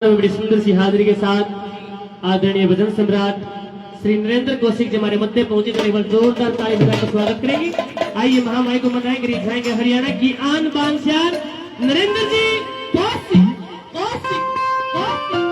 बड़ी सुंदर सी हाजिरी के साथ आदरणीय भजन सम्राट श्री नरेंद्र कौशिक जी हमारे मध्य पहुंचे तो एक बार जोरदार ताली बजाकर स्वागत करेंगे। आइए महामाई को मनाएंगे, रिझाएंगे हरियाणा की आन बान शान नरेंद्र जी कौशिक कौशिक कौशिक।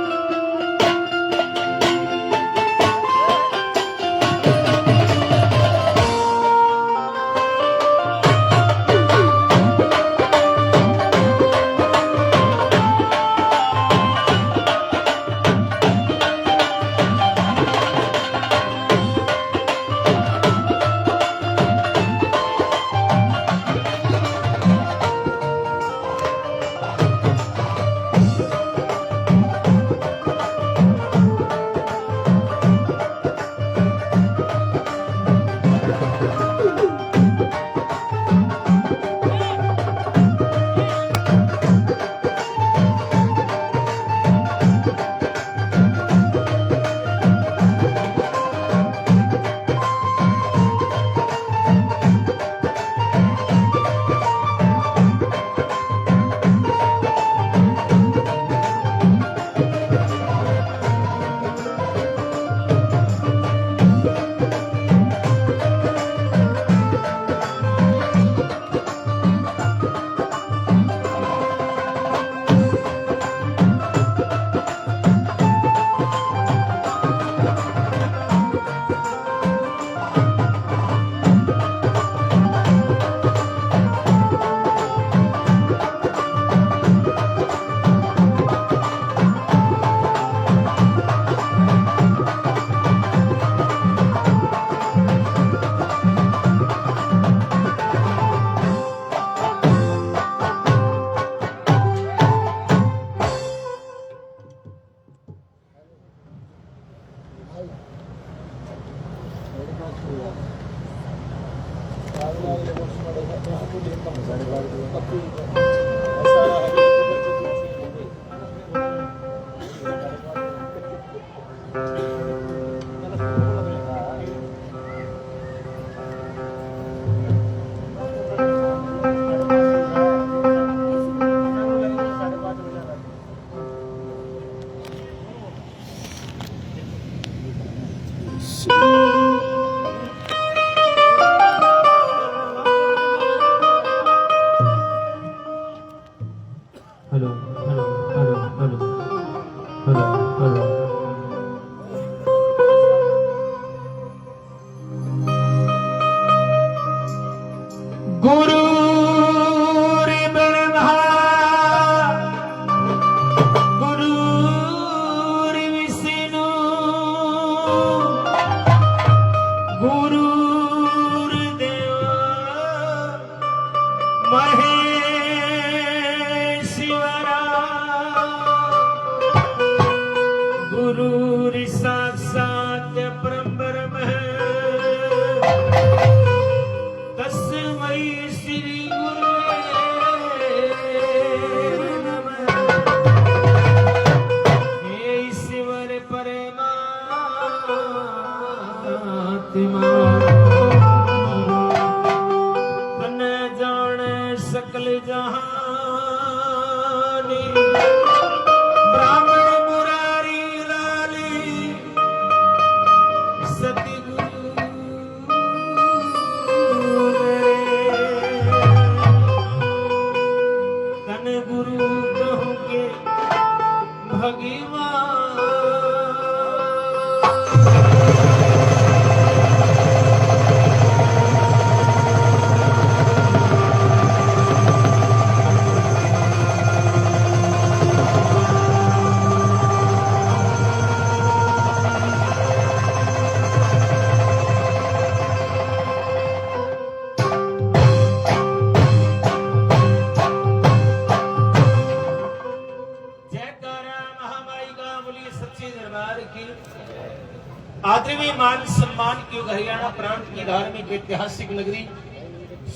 आदरणीय मान सम्मान की हरियाणा प्रांत की धार्मिक ऐतिहासिक नगरी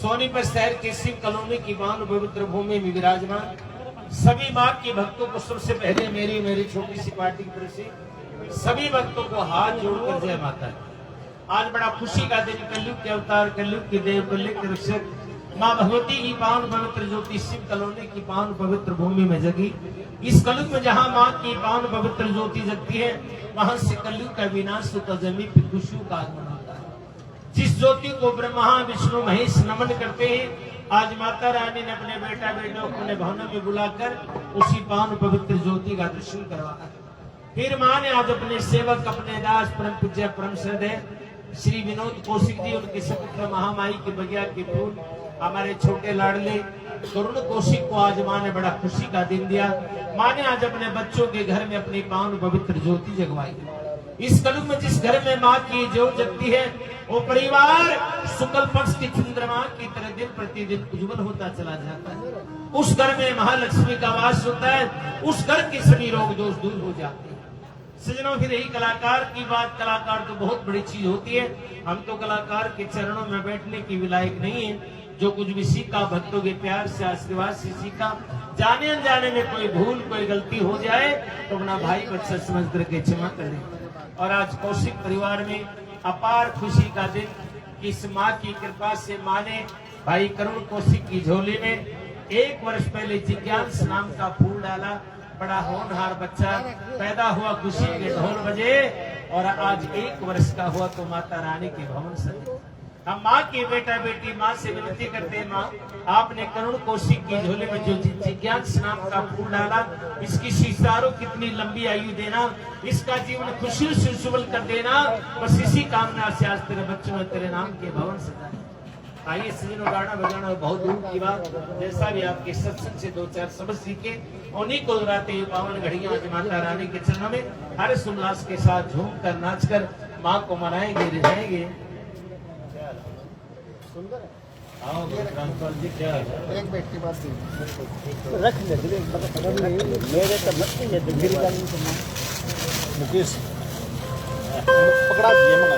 सोनीपत शहर के शिव कॉलोनी की मान पवित्र भूमि में विराजमान सभी मां के भक्तों को सबसे पहले मेरी छोटी सी पार्टी की तरफ से सभी भक्तों को हाथ जोड़कर जय माता है। आज बड़ा खुशी का दिन, कलयुग के अवतार, कलयुग के देव, कलयुग के रक्षक माँ भगवती की पावन पवित्र ज्योति शिव कॉलोनी की पावन पवित्र भूमि में जगी। इस कलयुग में जहाँ माँ की पावन पवित्र ज्योति जगती है, वहां से कलयुग का विनाश होता, जमीन पर खुशियों का आगमन होता है। जिस ज्योति को ब्रह्मा विष्णु महेश नमन करते हैं, आज माता रानी ने अपने बेटा बेटों को अपने भवनों में बुलाकर उसी पावन पवित्र ज्योति का दर्शन करवाया। फिर माँ ने आज अपने सेवक, अपने दास, परम पूज्य परम श्रद्धेय श्री विनोद कौशिक जी, उनके सपुत्र महामाई के बगिया के फूल, हमारे छोटे लाडले करुण कौशिक को आज माँ ने बड़ा खुशी का दिन दिया। माँ ने आज अपने बच्चों के घर में अपनी पावन पवित्र ज्योति जगवाई। इस कलयुग में जिस घर में माँ की ज्योत जगती है, वो परिवार शुक्ल पक्ष की चंद्रमा की तरह दिन प्रतिदिन उज्जवल होता चला जाता है। उस घर में महालक्ष्मी का वास होता है, उस घर के सभी रोग दोष दूर हो जाते हैं। सजनों, फिर यही कलाकार की बात। कलाकार तो बहुत बड़ी चीज होती है। हम तो कलाकार के चरणों में बैठने की विलायक नहीं है। जो कुछ भी सीखा भक्तों के प्यार से, आशीर्वाद से सीखा। जाने अनजाने में कोई भूल, कोई गलती हो जाए तो अपना भाई बच्चा समझ करके क्षमा कर दे। और आज कौशिक परिवार में अपार खुशी का दिन। इस माँ की कृपा से माँ ने भाई करुण कौशिक की झोली में 1 वर्ष पहले जिज्ञास नाम का फूल डाला। बड़ा होनहार बच्चा पैदा हुआ, खुशी के ढोल बजे, और आज 1 वर्ष का हुआ तो माता रानी के भवन सजे। हम माँ की बेटा बेटी माँ से विनती करते हैं, माँ आपने करुण कौशिक की झोले में जो जिज्ञास नाम का फूल डाला, इसकी सितारों कितनी लंबी आयु देना, इसका जीवन खुशी से उज्जवल कर देना। बस इसी कामना से आज तेरे बच्चों ने तेरे नाम के भवन सजाए। आइए सजनों, गाना बजाना बहुत दूर की बात, जैसा भी आपके सत्संग से 2-4 सबक सीखे, उन्हीं को दोहराते हुए पावन घड़ियां आज माता रानी के चरणों में हर्ष उल्लास के साथ झूम कर नाच कर माँ को मनाएंगे, रिझाएंगे। आओ रामपाल जी, क्या है? एक मिनट की बात रख ले मेरे तो लगती है तो गिर जानी तो मुकेश पकड़ा दिए मना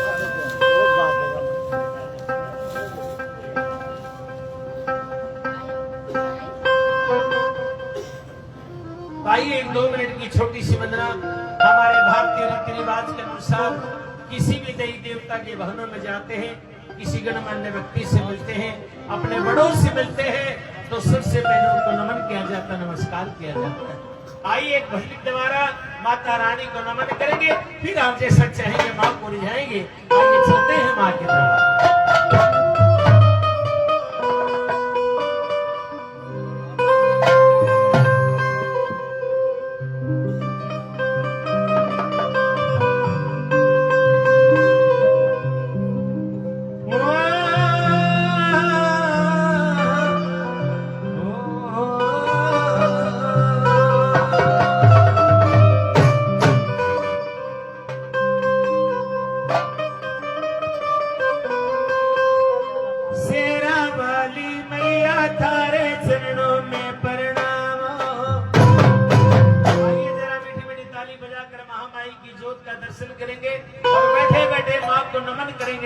आइए 1-2 मिनट की छोटी सी वंदना। हमारे भारतीय रीति रिवाज के अनुसार किसी भी देवी देवता के भवनों में जाते हैं, किसी गणमान्य व्यक्ति से मिलते हैं, अपने बड़ों से मिलते हैं, तो सबसे पहले उनको नमन किया जाता है, नमस्कार किया जाता है। आइए एक भजन द्वारा माता रानी को नमन करेंगे, फिर आप जैसा चाहेंगे माँ को रिझाएंगे। आइए चलते हैं माँ के तरफ।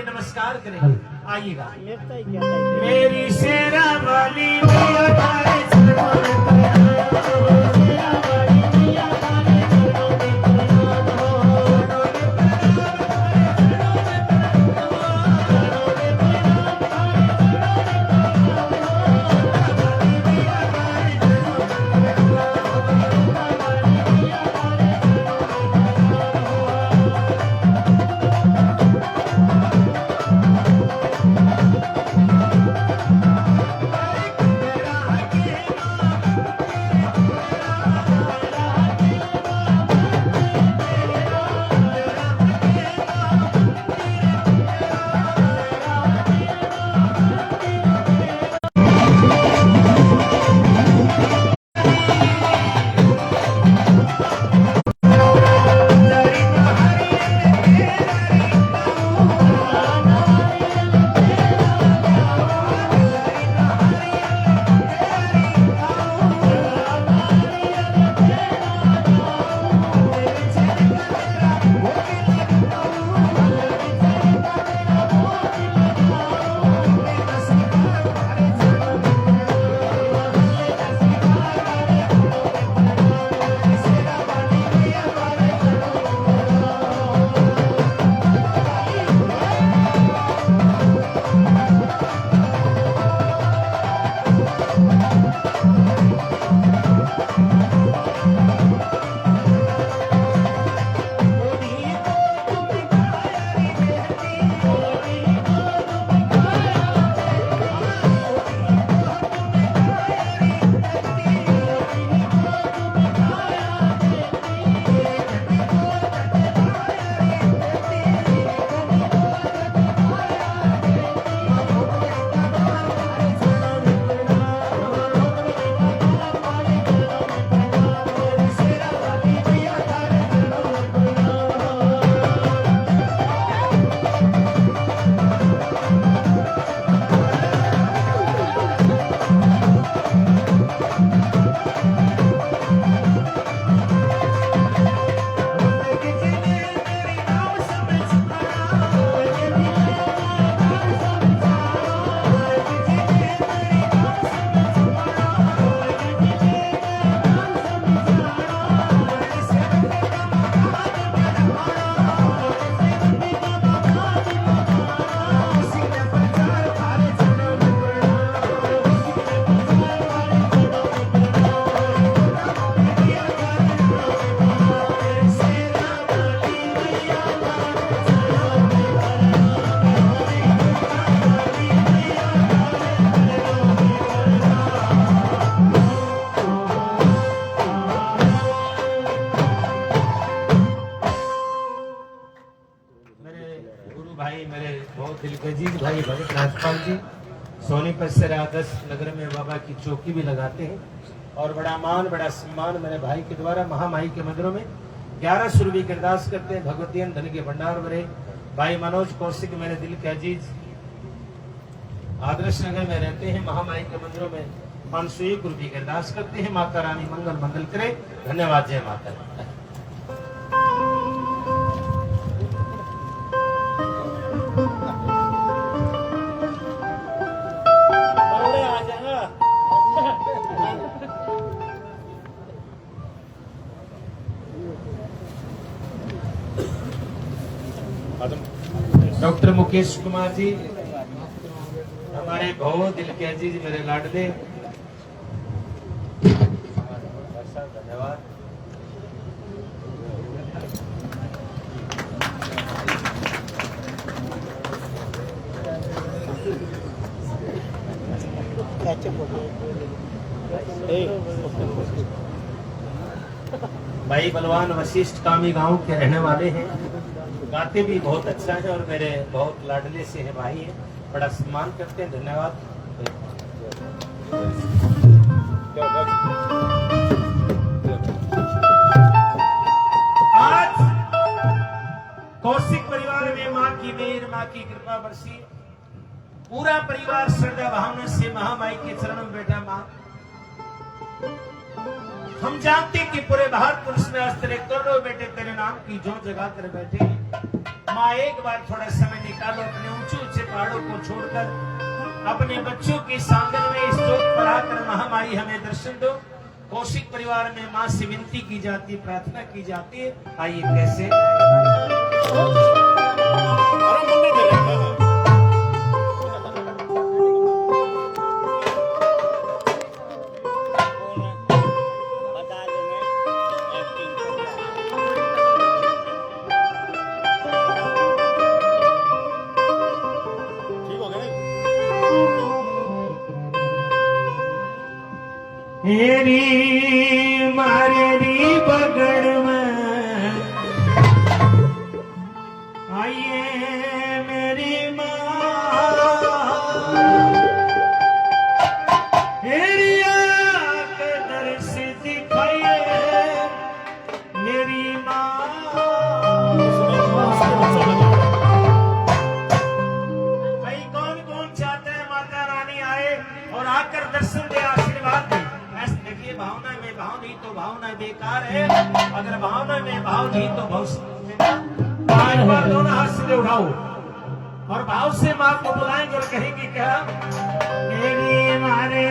नमस्कार करेंगे। आइएगा। मेरी शेरा वाली मैया तारे चरणों में प्रणाम। शेरा वाली मैया तारे चरणों में भाई मेरे बहुत दिल के अजीज भाई भगत राजपाल जी सोनीपत से आदर्श नगर में बाबा की चौकी भी लगाते हैं और बड़ा मान बड़ा सम्मान मेरे भाई के द्वारा महामाई के मंदिरों में 11 सुरभि की अरदास करते हैं। भगवती धन के भंडार भरे भाई मनोज कौशिक मेरे दिल के अजीज आदर्श नगर में रहते हैं। महामाई के मंदिरों में 501 रुपये की अरदास करते हैं। माता रानी मंगल मंगल करे। धन्यवाद। जय माता दी। बड़े आ जाएगा। डॉक्टर मुकेश कुमार जी हमारे बहुत दिल के अजीज मेरे लाडले। धन्यवाद। भाई बलवान वशिष्ठ कामी गांव के रहने वाले हैं। गाते भी बहुत अच्छा है और मेरे बहुत लाडले से है भाई है। बड़ा सम्मान करते हैं। धन्यवाद। आज कौशिक परिवार में माँ की मेहर माँ की कृपा बरसी। पूरा परिवार श्रद्धा भावना से महामाई के चरणों में बैठा। माँ हम जानते कि पूरे भारतवर्ष में आज तेरे करोड़ों बेटे तेरे नाम की जो जगा कर बैठे। माँ एक बार थोड़ा समय निकालो अपने ऊंचे ऊंचे पहाड़ों को छोड़कर अपने बच्चों के सांगन में इस चौक पर आकर महामाई हमें दर्शन दो। कौशिक परिवार में माँ से विनती की जाती है, प्रार्थना की जाती है। आइए कैसे हेरी मारेरी बगड़ में आइए मेरी माँ। हेरी आके दर्श दिखाइए मेरी माँ। भाई कौन कौन चाहते हैं माता रानी आए और आकर दर्शन दे, आशीर्वाद दे। देखिए भावना में भाव नहीं तो भावना बेकार है। अगर भावना में भाव नहीं तो एक बार दोनों हाथ से उठाओ और भाव से माँ को बुलाएंगे और कहेंगे क्या मेरी मारे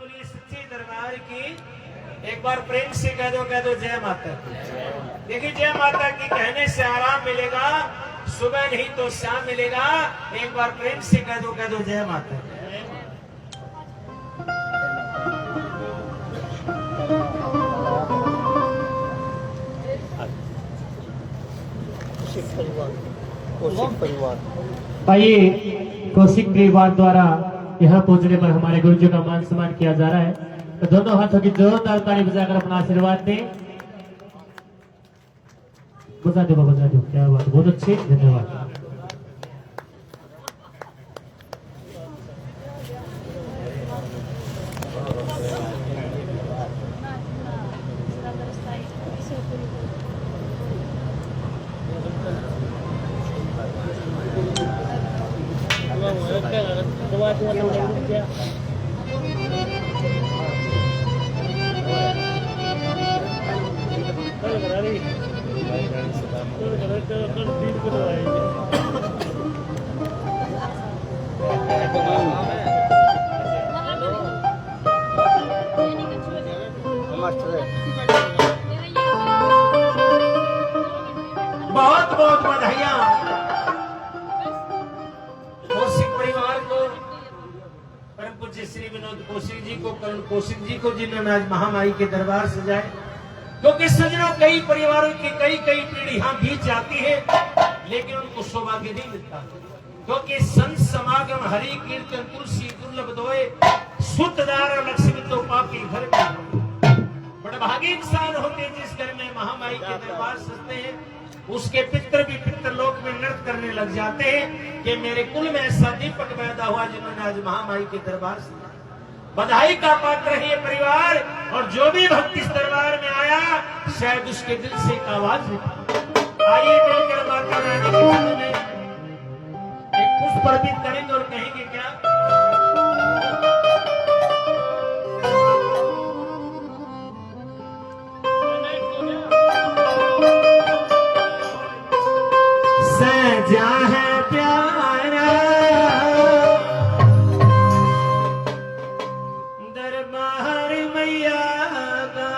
बोलिए सच्चे दरबार की। एक बार प्रेम से कह दो जय माता की। देखिए जय माता की कहने से आराम मिलेगा, सुबह नहीं तो शाम मिलेगा। एक बार प्रेम से कह दो जय माता की। कौशिक परिवार आइए कौशिक परिवार द्वारा यहाँ पहुंचने पर हमारे गुरु जी का मान सम्मान किया जा रहा है, तो दोनों हाथों की जोरदार ताली बजाकर अपना आशीर्वाद दें। बजा दो बाबा, बजा दो, क्या बात, बहुत अच्छे, धन्यवाद। बहुत बहुत बधाइयां कौशिक परिवार को, परम पूज्य श्री विनोद कौशिक जी को, करुण कौशिक जी को, जिन्होंने आज महामाई के दरबार सजाए। क्योंकि सजनों कई परिवारों की कई पीढ़ियां बीत जाती है, लेकिन उनको सौभाग्य नहीं मिलता। क्योंकि संत समागम हरि कीर्तन तुलसी दुर्लभ दोए सुतदार लक्ष्मी तो पापी घर में। बड़ा भागी इंसान होते हैं जिस घर में महामाई के दरबार सजते हैं, उसके पितर भी पितरलोक में नृत्य करने लग जाते हैं कि मेरे कुल में ऐसा दीपक पैदा हुआ जिन्होंने आज महामाई के दरबार से। बधाई का पात्र है ये परिवार, और जो भी भक्त इस दरबार में आया शायद उसके दिल से एक आवाज निकली। आइए मिलकर माता रानी के चरणों में एक पुष्प अर्पित करेंगे और कहेंगे क्या, सजा है प्यारा दरबार मैया का,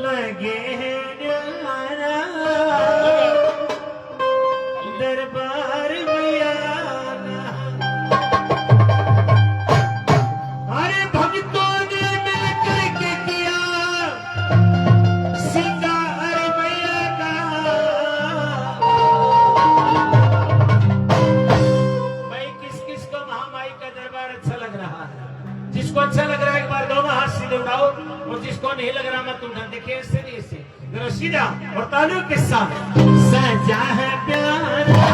लगे है न्यारा दरबार मैया का। अरे भक्तों ने मिलकर के किया सिंगार मैया का। भाई किस को महामाई का दरबार अच्छा लग रहा है? जिसको अच्छा लग रहा है एक बार दोनों हाथ सीधे उठाओ, और जिसको नहीं लग रहा मत उठा। देखिए ऐसे नहीं, ऐसे जरा सीधा और तालियों के साथ। सजा है प्यारा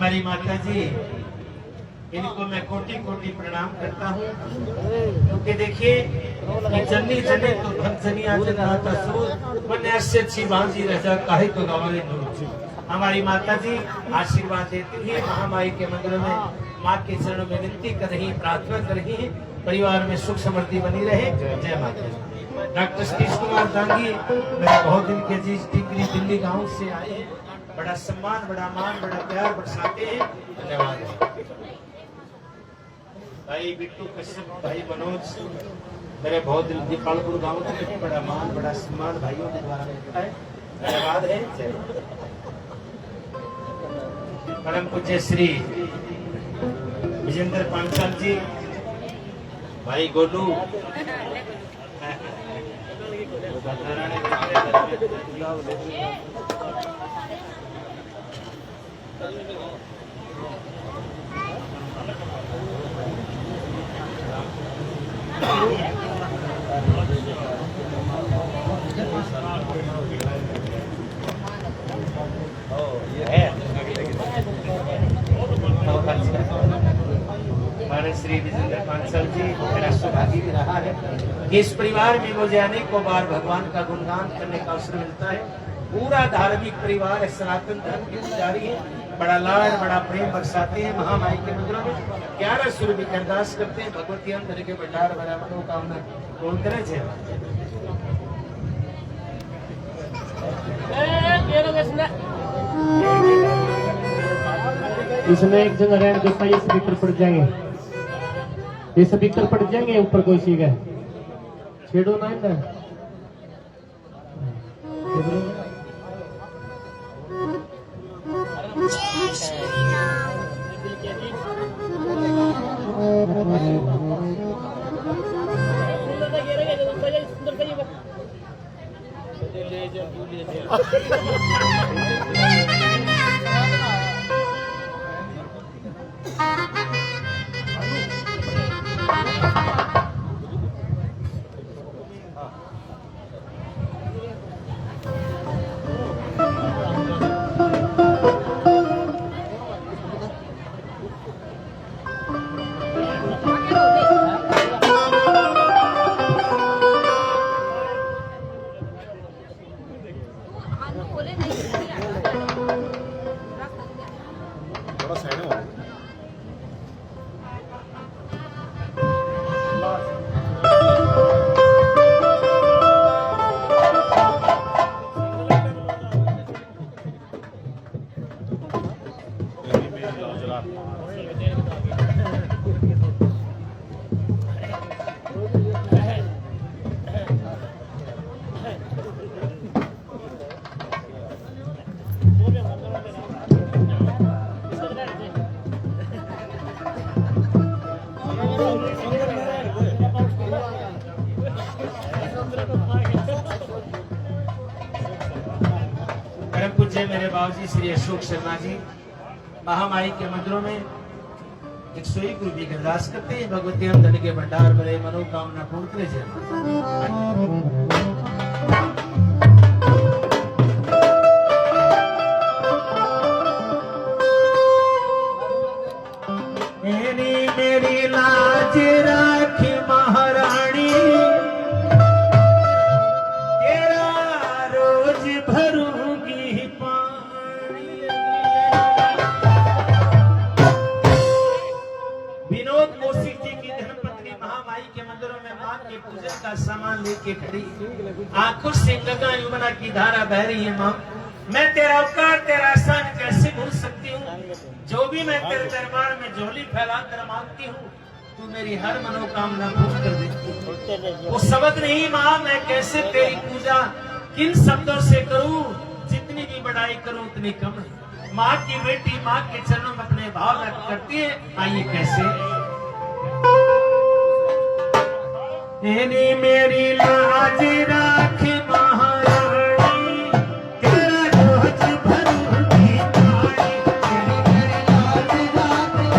हमारी माता जी, इनको मैं कोटि कोटि प्रणाम करता हूँ, क्योंकि देखिए जन्नी जने तो भक्तनी आजन्नाता सूर वन्य ऐसे अच्छी बांधी रजा काहे तो गवारे नूर। हमारी माता जी आशीर्वाद देती है, महामाई के मंदिर में माँ के चरणों में विनती कर रही, प्रार्थना कर रही है, परिवार में सुख समृद्धि बनी रहे। जय माता दी। डॉक्टर सतीश कुमार दांगी मेरे बहुत दिन के जी टिकरी दिल्ली गांव से आए हैं, बड़ा सम्मान, बड़ा मान, बड़ा प्यार बरसाते हैं। धन्यवाद। भाई बिट्टू कश्यप, भाई मनोज मेरे बहुत दिल दीपालपुर गांव के हैं, बड़ा मान, बड़ा सम्मान भाइयों के द्वारा मिलता है। धन्यवाद है। जय परम पूज्य श्री विजेंद्र पांचाल जी, भाई गोलू, हमारे श्री विजेंद्र पांचाल जी मेरा सौभाग्य भी रहा है कि इस परिवार में मुझे अनेकों बार भगवान का गुणगान करने का अवसर मिलता है। पूरा धार्मिक परिवार सनातन धर्म के पुजारी है, बड़ा लाड, बड़ा प्रेम बरसाते हैं। महामाई के मंदिरों में 11 सूर्य भी अरदास करते हैं, भगवती अंतर के भंडार बड़ा मनोकामना पूर्ण करे। जय इसमें एक जगह रहने दो, ये स्पीकर पड़ जाएंगे, ये स्पीकर पड़ जाएंगे ऊपर कोई चीज है, छेड़ो ना इधर। थोड़ा साइड में परम पूज्य मेरे बाबूजी श्री अशोक शर्मा जी महामाई के मंदिरों में 101 रुपये की अरदास करते हैं। भगवती धन के भंडार भरे मनोकामना पूर्ण करे। जय मेरी लाज राखी महारानी, तेरा रोज भरूंगी पानी। विनोद कौशिक जी की धर्मपत्नी महामाई के मंदिरों में मां के पूजन का सामान लेके खड़ी, आंखों से गंगा यमुना की धारा बह रही है। मां, मैं तेरा उपकार, तेरा एहसान कैसे भूल सकती हूँ। जो भी मैं तेरे दरबार में झोली फैला कर मांगती हूँ, तू मेरी हर मनोकामना पूर्ण कर देती। वो शब्द नहीं माँ, मैं कैसे तेरी पूजा किन शब्दों से करूं, जितनी भी बड़ाई करूं उतनी कम है। माँ की बेटी माँ के चरणों में अपने भाव व्यक्त करती है। आइए कैसे। मेरी लाज राख महारानी, तेरा रोज भरूंगी पानी। मेरी लाज राख महारानी,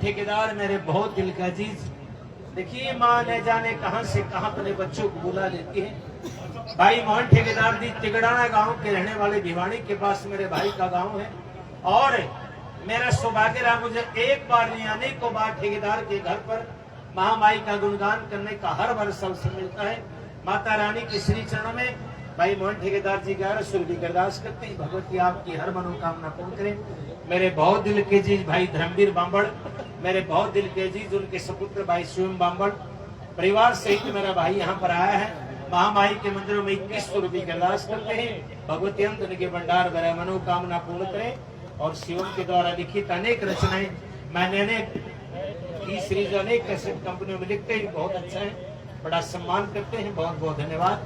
ठेकेदार मेरे बहुत दिल का अजीज। देखिए माँ न जाने कहां से कहां अपने बच्चों को बुला लेती है। भाई मोहन ठेकेदार जी तिगड़ाना गांव के रहने वाले भिवाड़ी के पास मेरे भाई का गांव है और मेरा सौभाग्य रहा मुझे एक बार नहीं अनेकों बार ठेकेदार के घर पर महामाई का गुणगान करने का हर वर्ष अवसर मिलता है। माता रानी के श्री चरणों में भाई मोहन ठेकेदार जी 11 सुरभि की अरदास करते हैं, भगवती आपकी हर मनोकामना पूर्ण करें। मेरे बहुत दिल के अजीज भाई धर्मवीर बांबड़, मेरे बहुत दिल के अजीज उनके सपुत्र भाई शिवम बांबड़ परिवार सहित मेरा भाई यहाँ पर आया है। महामाई के मंदिरों में 21 सुरभि की अरदास करते हैं, भगवती अंत उनके भंडार मेरा मनोकामना पूर्ण करें। और शिवम के द्वारा लिखित अनेक रचनाएं मैंने की सीरीज अनेक कैसेट कंपनियों में लिखते हैं, बहुत अच्छा है, बड़ा सम्मान करते हैं। बहुत बहुत धन्यवाद।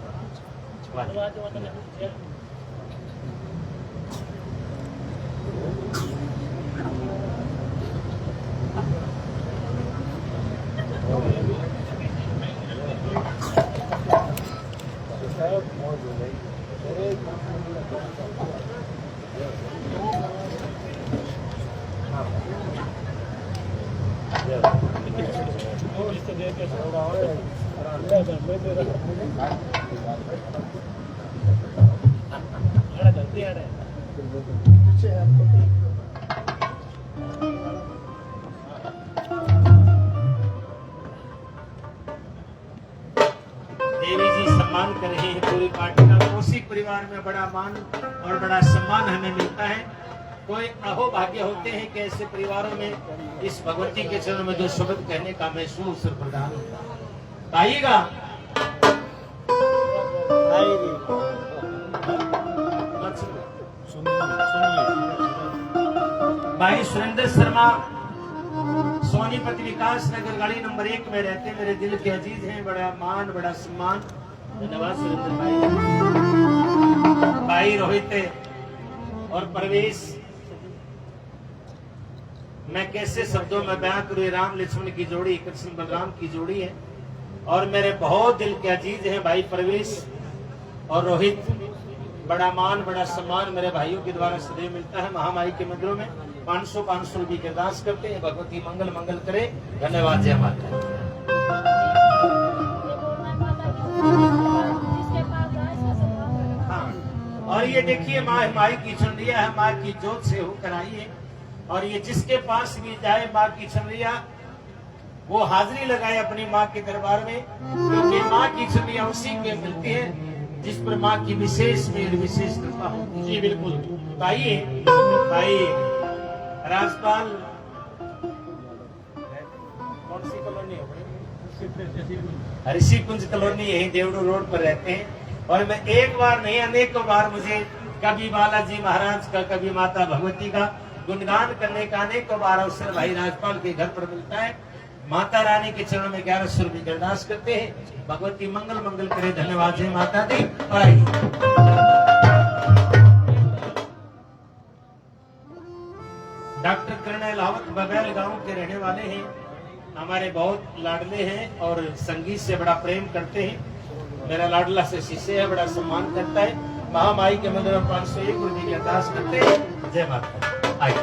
देवी जी सम्मान कर रहे हैं पूरी पार्टी का। कौशिक परिवार में बड़ा मान और बड़ा सम्मान हमें मिलता है। कोई अहोभाग्य होते हैं कि ऐसे परिवारों में इस भगवती के चरण में दो शब्द कहने का मैं सुअवसर प्रदान होता है। आइएगा भाई सुरेंद्र शर्मा सोनीपत विकास नगर गाड़ी नंबर 1 में रहते हैं, मेरे दिल के अजीज हैं, बड़ा मान बड़ा सम्मान। धन्यवाद सुरेंद्र भाई। भाई रोहित और परवेश, मैं कैसे शब्दों में बयां करूं, राम लक्ष्मण की जोड़ी कृष्ण बलराम की जोड़ी है और मेरे बहुत दिल के अजीज हैं भाई परवेश और रोहित। बड़ा मान बड़ा सम्मान मेरे भाइयों के द्वारा सदैव मिलता है। महामाई के मंदिरों में 500 रुपये की अरदास करते हैं, भगवती मंगल मंगल करे। धन्यवाद। जय माता। हाँ, और ये देखिए माई की चुनरिया है, माँ की जोत से होकर आई है और ये जिसके पास भी जाए माँ की चुनरिया वो हाजिरी लगाए अपनी माँ के दरबार में, क्योंकि माँ की चुनरिया उसी को मिलती है जिस पर माँ की विशेष मेल विशेष कृपा हो। जी बिल्कुल। आइए भाई राजपाल कौन सी कॉलोनी है? ऋषि कुंज कॉलोनी यही देवड़ू रोड पर रहते हैं और मैं एक बार नहीं अनेकों बार मुझे कभी बालाजी महाराज का कभी माता भगवती का गुणगान करने का अनेकों बार अवसर भाई राजपाल के घर पर मिलता है। माता रानी के चरणों में 11 सुरभि की अरदास करते हैं, भगवती मंगल मंगल करे। धन्यवाद। जय माता दी। और आइए डॉक्टर करण लावत बबैल गांव के रहने वाले हैं, हमारे बहुत लाडले हैं और संगीत से बड़ा प्रेम करते हैं। मेरा लाडला से शिष्य है, बड़ा सम्मान करता है। महामाई के मंदिर में 501 रुपये की अरदास करते हैं। जय माता। आइए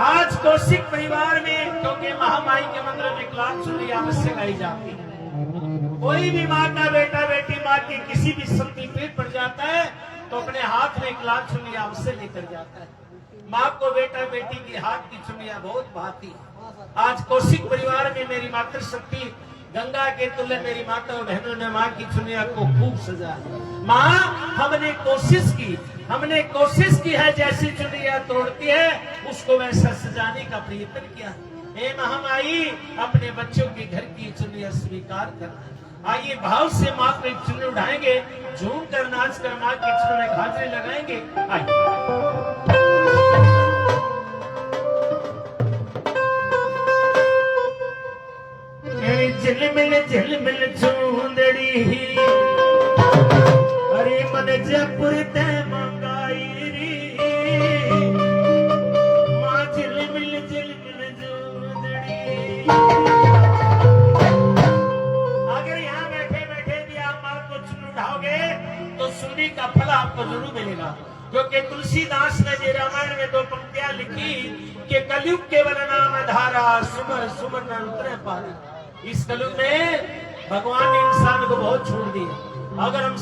आज कौशिक परिवार में, क्योंकि महामाई के मंदिर में क्लास चुनरी अवश्य गाई जाती है। कोई भी माँ का बेटा बेटी माँ की किसी भी शक्ति पीठ पड़ जाता है तो अपने हाथ में क्लास चुनरी अवश्य लेकर जाता है। माँ को बेटा बेटी की हाथ की चुनरिया बहुत भाती है। आज कौशिक परिवार में मेरी मातृशक्ति गंगा के तुल्य मेरी माता और बहनों ने माँ की चुनरिया को खूब सजा। माँ हमने कोशिश की है जैसी चुनरिया तोड़ती है उसको वैसा सजाने का प्रयत्न किया। हे महामाई अपने बच्चों के घर की चुनरिया स्वीकार करना। आइए भाव से माँ को एक चुनरी उठाएंगे, झूम कर नाच कर माँ की चुनरी में हाजिरी लगाएंगे। आइए झिलमिल झूंदड़ी अरे मन जयपुर ते मंगाई री माँ झिलमिल झूंदड़ी। अगर यहाँ बैठे बैठे भी आप माँ को चुन उठाओगे तो आपको जरूर मिलेगा, क्योंकि तुलसीदास ने ये रामायण में 2 पंक्तियां लिखी कि कलयुग केवल नाम धारा, सुमर सुमर न उतरे पारा। इस कलयुग में भगवान ने इंसान को बहुत छोड़ दिया। अगर हम